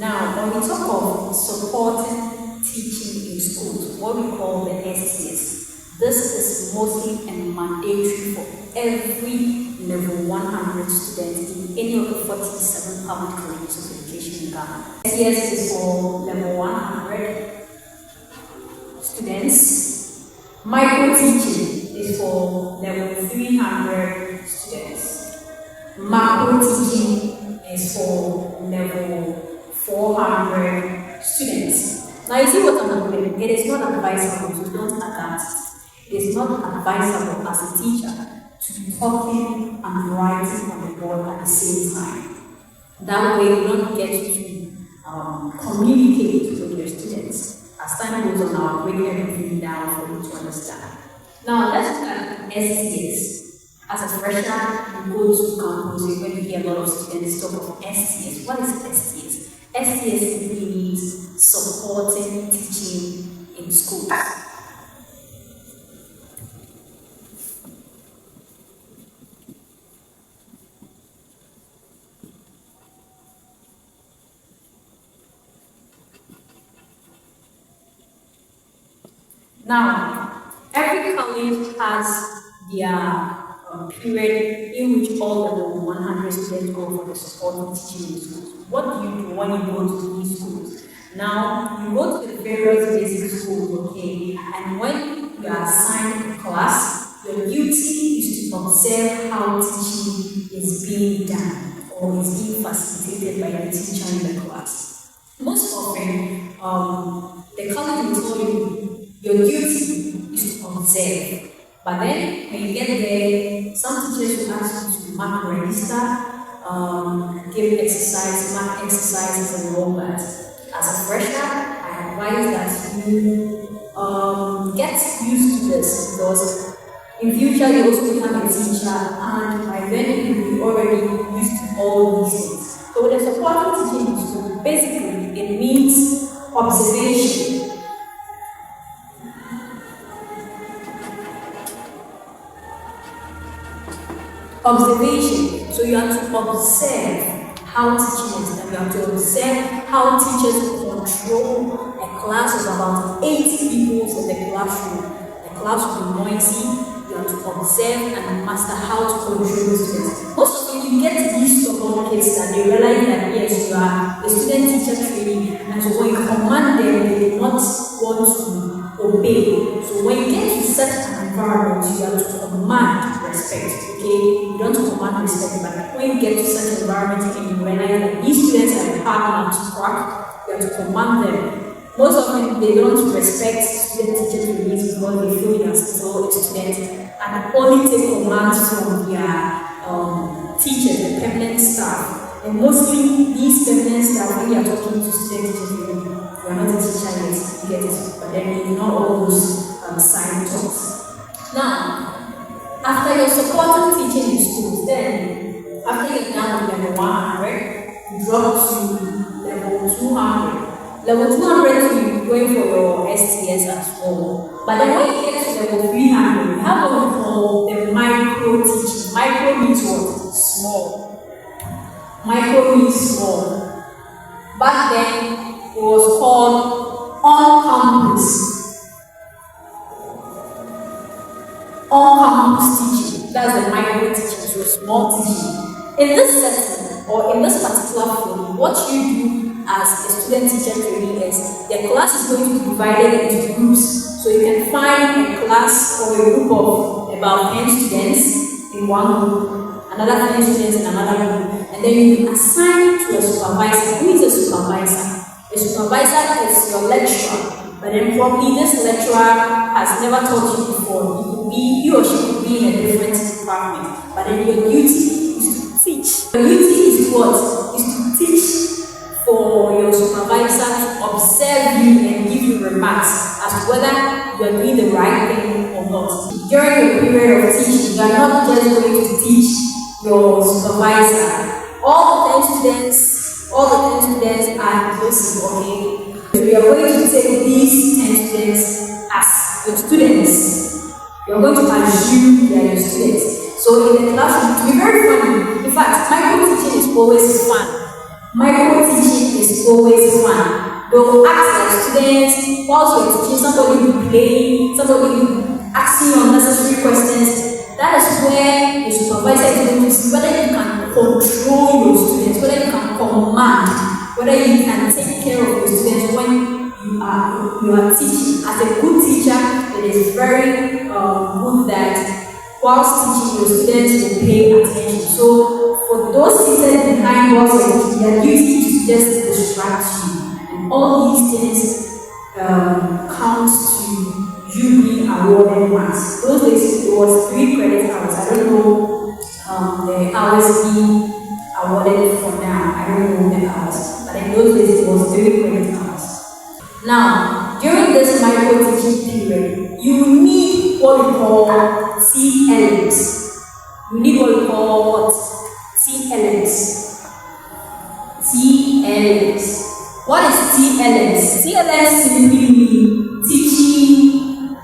Now, when we talk of supporting teaching in schools, what we call the STS, this is mostly and mandatory for every level 100 students in any of the 47 public colleges of education in Ghana. STS is for level 100 students. Micro teaching is for level 300 students. Macro teaching is for level 400 students. Now you see what I'm doing. It is not advisable to don't adapt. It is not advisable as a teacher to be talking and writing on the board at the same time. That way you don't get to communicate with your students. As time goes on, I'll break everything down for you to understand. Now let's look at STS. As a fresher, you go to campus, you're going to hear a lot of students talk of STS. What is STS? STS simply means supporting teaching in schools. Now, every college has their period in which all level 100 students go for the support teaching in schools. What do you do when you go to these schools? Now, you go to the various basic schools, okay, and when you are assigned a class, your duty is to observe how teaching is being done or is being facilitated by the teacher in the class. Most often, the college will tell you your duty is to observe. But then, when you get there, some teachers will ask you to mark register, give exercise, mark exercises and all that. As a fresher, I advise that you get used to this because in future you also become a teacher and by then you will be already used to all these things. So with the supporting teaching in school, basically it means observation. Observation. So you have to observe how teaching is done. You have to observe how teachers control a class of about 80 people in the classroom. The class will be noisy. You have to observe and master how to control the students. Most of you get these stubborn kids that they realize that yes, you are a student teacher trainee, and so when you command them, they do not want to obey. So when you get to such an environment, you have to command respect. Okay, you don't command respect, but when you get to such an environment and you realize that these students are hard enough to crack, you have to command them. Most of them, they don't respect student teacher trainees because they feel they are still a student and only take commands from their teachers, the permanent staff. And mostly these permanent staff, when they are talking to student teachers, you are not a teacher yet, you get it, but then you ignore all those side talks. Now, after your supporting teaching in schools, then after you're done with level 100, you drop to level 200. Level 200, you're going for your STS as well. But then when you get to level 300, you have what we call the micro teaching. Micro means what? Small. Micro means small. Back then, it was called on-campus. On-campus teaching. That's the micro teaching, so small teaching. In this setting, or in this particular field, what you do as a student teacher trainee is the class is going to be divided into groups. So you can find a class or a group of about 10 students in one group, another 10 students in another group, and then you assign to a supervisor. Who is a supervisor? A supervisor is your lecturer, but then probably this lecturer has never taught you before. He or she could be in a different department, but then your duty is to teach. Your duty is what? Is to teach for your supervisor to observe you and give you remarks as to whether you are doing the right thing or not. During your period of teaching, you are not just going to teach your supervisor. All the 10 students are inclusive, okay? So you are going to take these 10 students as your students. You are going to assume they are your students. So in the classroom, it will be very funny. In fact, micro teaching is always fun. Micro teaching is always fun. They'll ask like students, whilst you're teaching, somebody will be playing, somebody will be asking you unnecessary questions. That is where the supervisor is going to see whether you can control your students, whether you can command, whether you can take care of your students when you are teaching. As a good teacher, it is very good that whilst teaching, your students will pay attention. So for those seated behind us, their duty is just distract you. And all these things count to you being awarded marks. Those days it was 3 credit hours. I don't know the hours being awarded for now. I don't know the hours. But in those days it was 3 credit hours. Now, during this micro teaching period, you need what we call TLMs. You need what we call what? TLMs. TLMs. What is TLMs? TLMs simply mean teaching,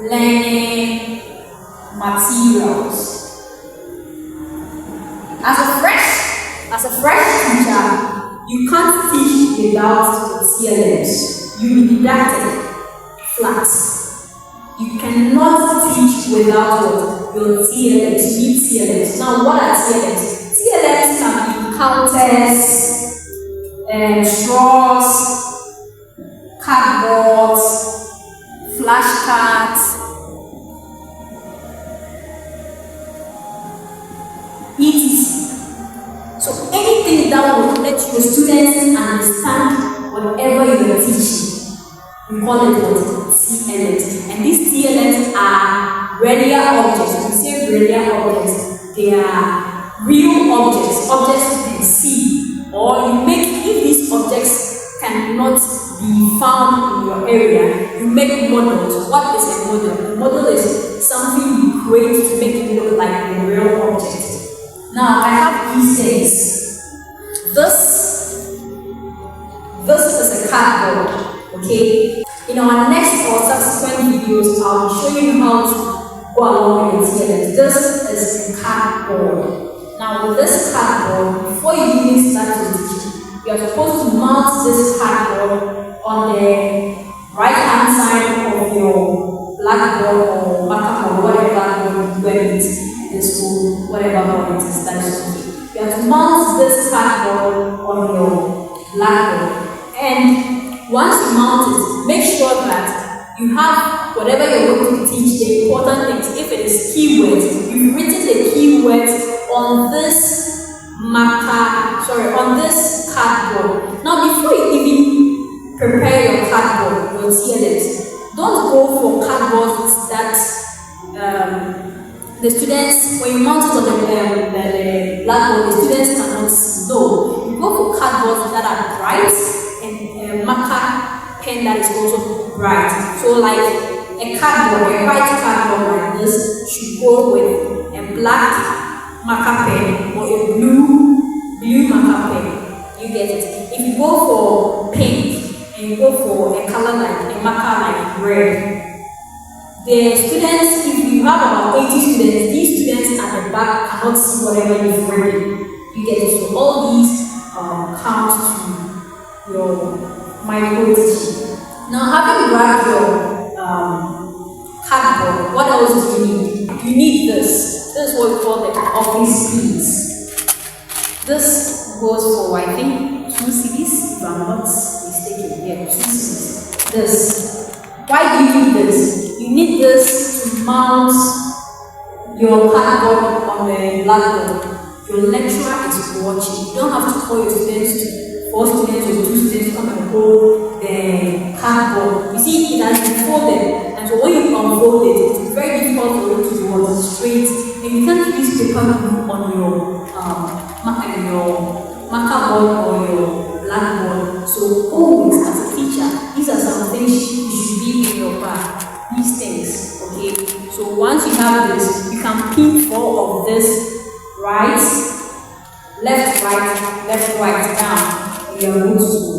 learning materials. As a fresh teacher, you can't teach without TLMs. You will be didactic, flat. You cannot teach without your TLMs. You need TLMs. Now, what are TLMs? TLMs can be counters, straws, cardboards, flashcards, etc. So anything that will let your students understand whatever you are teaching, we call it what? TLMs. And these TLMs are regular objects. When we say regular objects, they are real objects, objects you can see. Or you make, if these objects cannot be found in your area, you make models. What is a model? A model is something you create to make it look like a real object. Now, I have these things. This is a cardboard, okay? In our next or subsequent videos, I'll show you how to go along with TLMs. This is a cardboard. Now, with this cardboard, before you even start to teach, you are supposed to mount this cardboard on the right-hand side of your blackboard or marker or whatever board you wear it in the school, whatever board it is, that is okay. You have to mount this cardboard on your blackboard. And once you mount it, make sure that you have whatever you're going to teach, the important things. If it is keywords, you've written the keywords on this on this cardboard. Now, before you even prepare your cardboard, your TLMs, don't go for cardboards that the students, when you mount it on the blackboard, the students cannot see. No, you go for cardboards that are bright and a marker pen that is also bright. So like a cardboard, a white cardboard like this should go with a black marker pen or a blue marker pen. You get it? If you go for pink and you go for a color like a marker like red, the students, if you have about 80 students, these students at the back cannot see whatever you've written. You get it? So all these count to your micro teaching. Now, having grabbed your cardboard, what else do you need? You need this. This is what we call the office beads. This goes for, I think, 2 CDs, if I'm not mistaken. Yeah, 2 CDs. This. Why do you need this? You need this to mount your cardboard on the blackboard. Your lecturer is watching. You don't have to call your students to 4 students or 2 students to come and hold the cardboard. You see, it has been folded, and so when you unfold it, it's very difficult for you to do it straight, and you can't use paper glue on your marker board or your blackboard. So always, as a teacher, these are some things you should be in your bag. These things, okay? So once you have this, you can pin 4 of this right, left, right, down. You are good to go.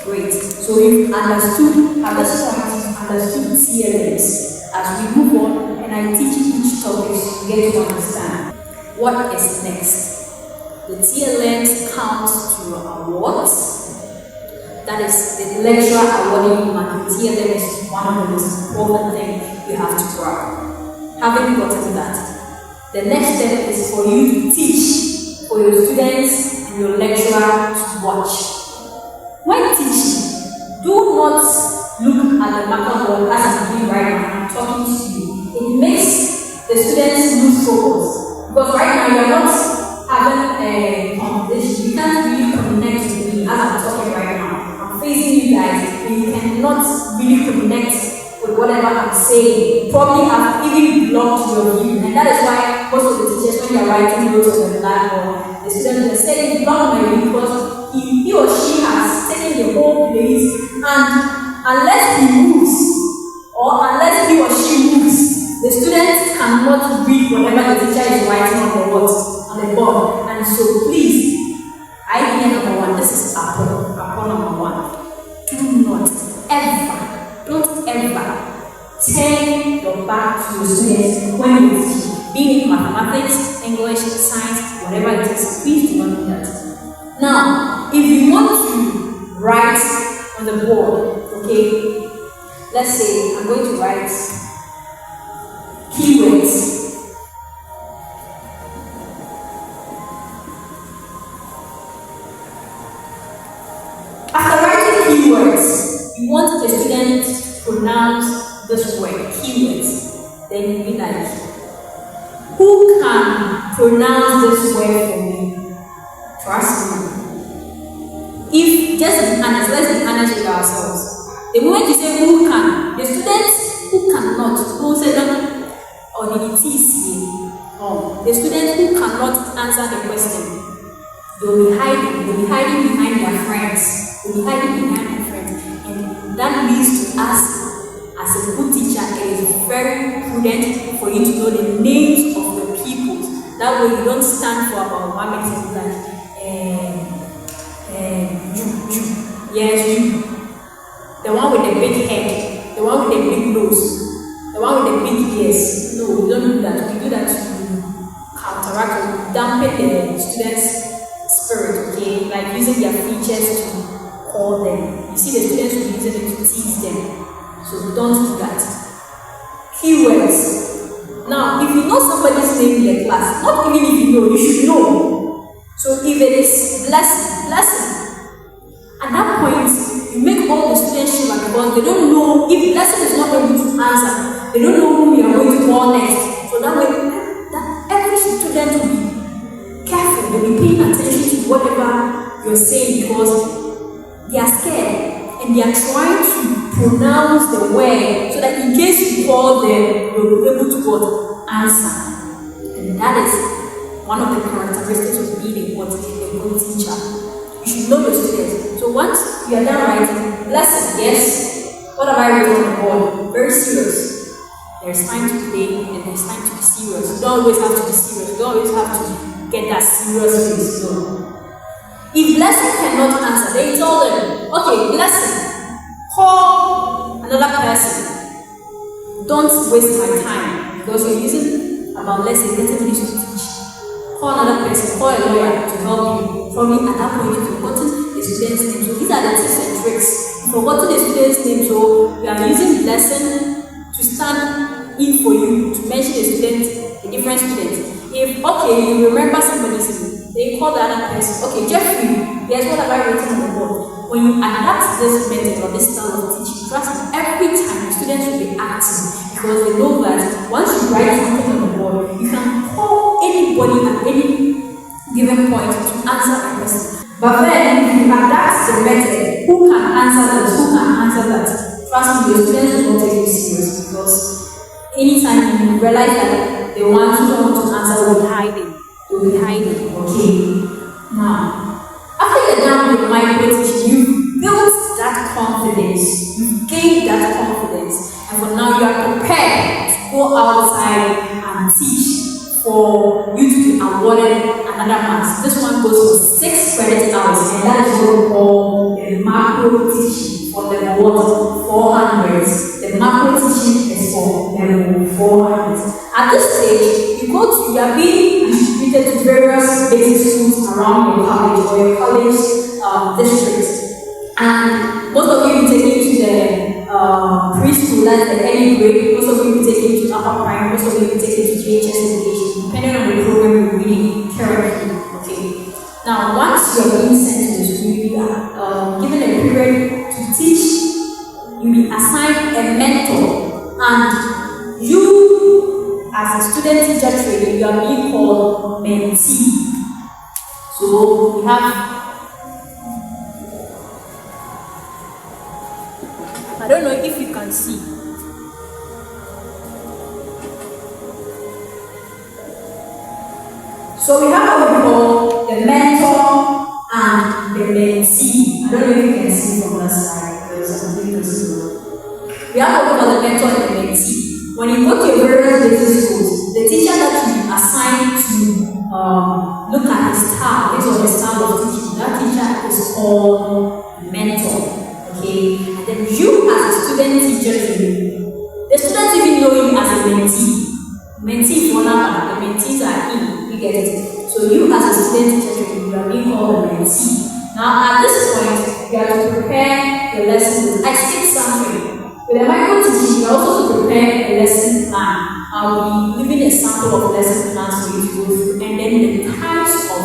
Great. So you've understood, at this point, you've understood TLMs. As we move on and I teach each topic, you get to understand what is next. The TLMs count to awards. That is the lecturer awarding you mark. The TLM is one of the most important things you have to grab. Having gotten that, the next step is for you to teach, for your students and your lecturer to watch. When teaching, do not look at the marker board as I'm doing right now, I'm talking to you. It makes the students lose focus. Because right now you're not having a conversation. You can't really connect with me as I'm talking right now. I'm facing you guys, and you cannot really connect with whatever I'm saying. You probably have even blocked your view. And that is why most of the teachers, when they're writing notes on the blackboard, the students are saying, block my view because he or she has taken the whole place, and unless he moves, or unless he or she moves, the students cannot read whatever the teacher is writing on the board. And so please, idea number one, this is apple number one. Do not ever, don't ever turn your back to your students when you teach, be it mathematics, English, science, whatever it is. Please do not do that. Now, if you want to write on the board, okay, let's say I'm going to write keywords. After writing keywords, you want the student to pronounce this word, keywords. Then you be like, who can pronounce this word for me? Trust me. If, just be honest, let's be honest with ourselves. The moment you say who can, the students who cannot, who say them, or the the students who cannot answer the question, they'll be hiding behind their friends. They'll be hiding behind their friends. And that leads to us, as a good teacher, it is very prudent for you to know the names of the people. That way you don't stand for about 1 minute and be like, yes, you. The one with the big head, the one with the big nose, the one with the big ears. No, we don't do that. We do that to counteract or dampen the students' spirit, okay? Like using their features to call them. You see, the students will be using it to tease them. So don't do that. Keywords. Now, if you know somebody's name in the class, not even if you know, you should know. So if it is blessing. At that point, you make all the students shiver because they don't know if blessing is not able to answer. They don't know who we are going to call next. So that way, that every student will be careful. They'll be paying attention to whatever you're saying because they are scared and they are trying to pronounce the word so that in case you call them, you'll be able to answer. And that is one of the characteristics of being a good teacher. You should know your students. So once you are done writing, lesson, yes. What have I written on the board? Very serious. There's time to play and there's time to be serious. You don't always have to be serious. You don't always have to get that serious face. No. If lesson cannot answer, they tell them, okay, lesson, call another person. Don't waste my time because you're using about lesson 30 minutes to teach. Call another person, call a lawyer to help you. Probably at that point you've forgotten the student's name. So these are the tips and tricks. You've forgotten the student's name, so you are using lesson to stand in for you to mention a student, a different student. If you remember somebody's name, they call the other person. Okay, Jeffrey, here's what have I written on the board. When you adapt this method or this style of teaching, trust me, every time the students will be active because they know that once you write something on the board, you can call anybody at any given point to answer a question. But then, if you adapt the method, who can answer that? Who can answer that? Trust me, your students will not take you serious because anytime you realize that the ones who don't want to answer will be hiding. They will be hiding. Okay. Now, after you're done with micro teaching, you've built that confidence. You've gained that confidence. And for now, you are prepared to go outside and teach for you to be awarded another month. This one goes for 6 credit hours, and that is what we call the macro teaching for level 400. The macro teaching is for level 400. At this stage, you are being distributed distributed to various basic schools around your college or your college district. And most of you will take it to the preschool, that's the early grade. Most of you will take it to upper prime. Most of you will take it to JHS education, depending on the program you're reading currently. Okay. Now, once you're being sent to the school, you are given a period to teach. You'll be assigned a mentor, and you, as a student teacher trainee, you are being called mentee. So we have. I don't know if you can see. So we have what we call the mentor and the mentee. I don't know if you can see from that side because I'm doing this. We have what we call the mentor and the mentee. When you go to your various basic schools, the teacher that you assigned to look at his style, based on the style of teaching, that teacher is called mentor. Okay, and then you as a student teacher trainee, the students even know you as a mentee. Mentee for now, the mentees are in, you get it. So you as a student teacher trainee, you are being called a mentee. Now at this point, you have to prepare your lessons. I skip something. With a micro teaching, you also have to prepare a lesson plan. I'll be giving a sample of lesson plans for you to go through, and then the types of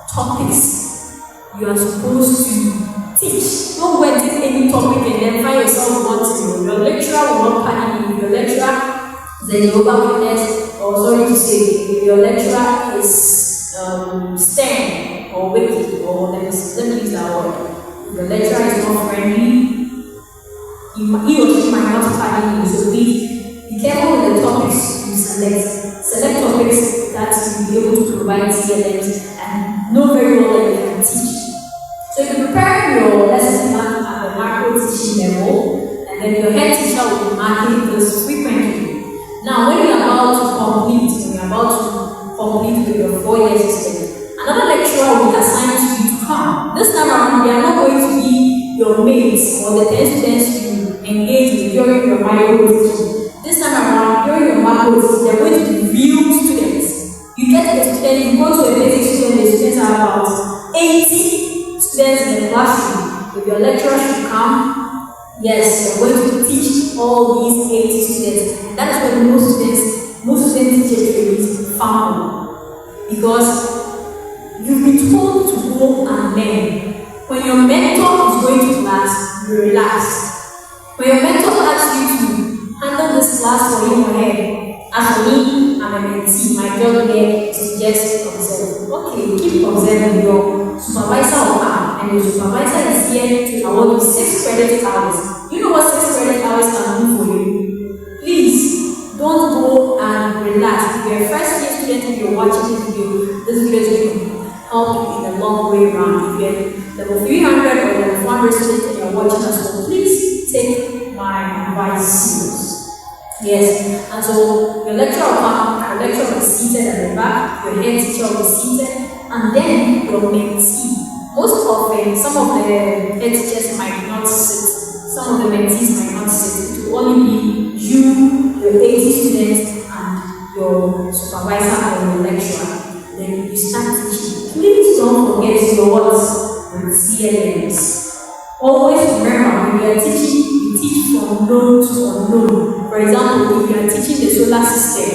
topics you are supposed to teach. Don't go and take any topic and then find yourself wanting. Your lecturer will not panic you. Your lecturer is a Jehovah's Witness, or sorry to say, if your lecturer is stern or wicked, or let me use that word. If your lecturer is not friendly, he or she might not panic you. So be careful with the topics you select. Select topics that you will be able to provide TLMs and know very well that you can teach. So you prepare your lesson plan at the macro teaching level, and then your head teacher will be marking this frequently. Now, when you're about to complete with your 4-year system, another lecturer will be assigned to you to come. This time around, they are not going to be your mates or the 10 students you engage with during your micro teaching. This time around, during your macro teaching, they're going to be real students. You get the students, you go to a basic student, the students are about 80 students in the classroom. If your lecturer should come, yes, you're going to teach all these 80 students. And that is what most student teacher trainees found. Because you've been told to go and learn. When your mentor is going to class, you relax. When your mentor asks you to handle this class for him or her, as for me, I'm a mentee. My job here is to just observe. Okay, keep observing. Your supervisor will come, and your supervisor is here to award you 6 credit hours. You know what 6 credit hours can do for you? Please don't go and relax. If you're a first year student and you're watching this video is going to help you in the long way round. If you're level 300 or level 400 student and you're watching us, so please take my advice serious. Yes, and so your lecturer will come, your lecturer will be seated at the back, your head teacher will be seated, and then your mentee. Most often, some of the head teachers might not sit, some of the mentees might not sit. It will only be you, your 80 students, and your supervisor or your lecturer. Then you start teaching. Please don't forget your words and CLMs. Always remember, when you are teaching, you teach from known to unknown. For example, if you are teaching the solar system,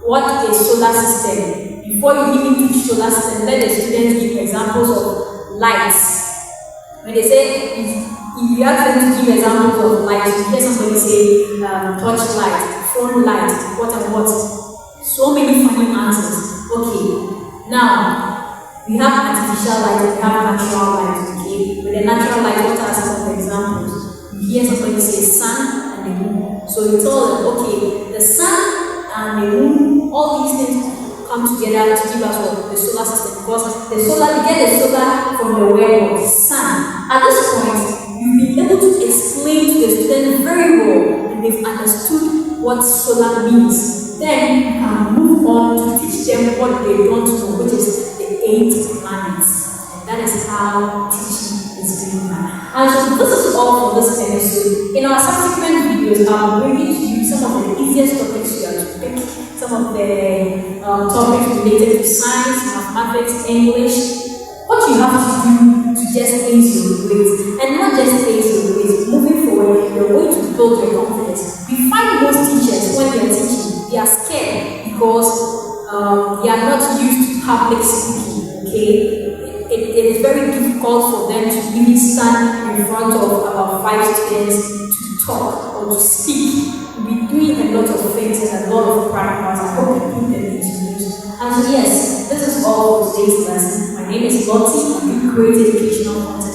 what is solar system? Before you even teach solar system, let the students give examples of lights. When they say, if you ask them to give examples of lights, you hear somebody say torch light, phone light, what and what. So many funny answers. Okay, now we have artificial light, we have natural light. Okay, with the natural light, what are some of the examples? You hear somebody say sun and the moon. So you tell them, okay, the sun and the moon, all these things come together to give us what? The solar system. Because the solar, we get the solar from the word of sun. At this point, you've been able to explain to the students very well, and they've understood what solar means. Then you can move on to teach them what they don't know, which is the 8 planets. And that is how teaching is being done. And so this is all for this episode. In our subsequent videos, I'll bring to you some of the easiest topics you have to pick, some of the topics related to science, mathematics, English. What you have to do to just ace your grades, and not just ace your grades, moving forward, you're going to build your confidence. We find most teachers, when they're teaching, they are scared because they are not used to public speaking, okay? It is very difficult for them to really stand in front of about 5 students to talk or to speak. We'll be doing a lot of things and a lot of practice. I hope you put them into use. And so yes, this is all for today's lesson. My name is Lorty, and we create educational content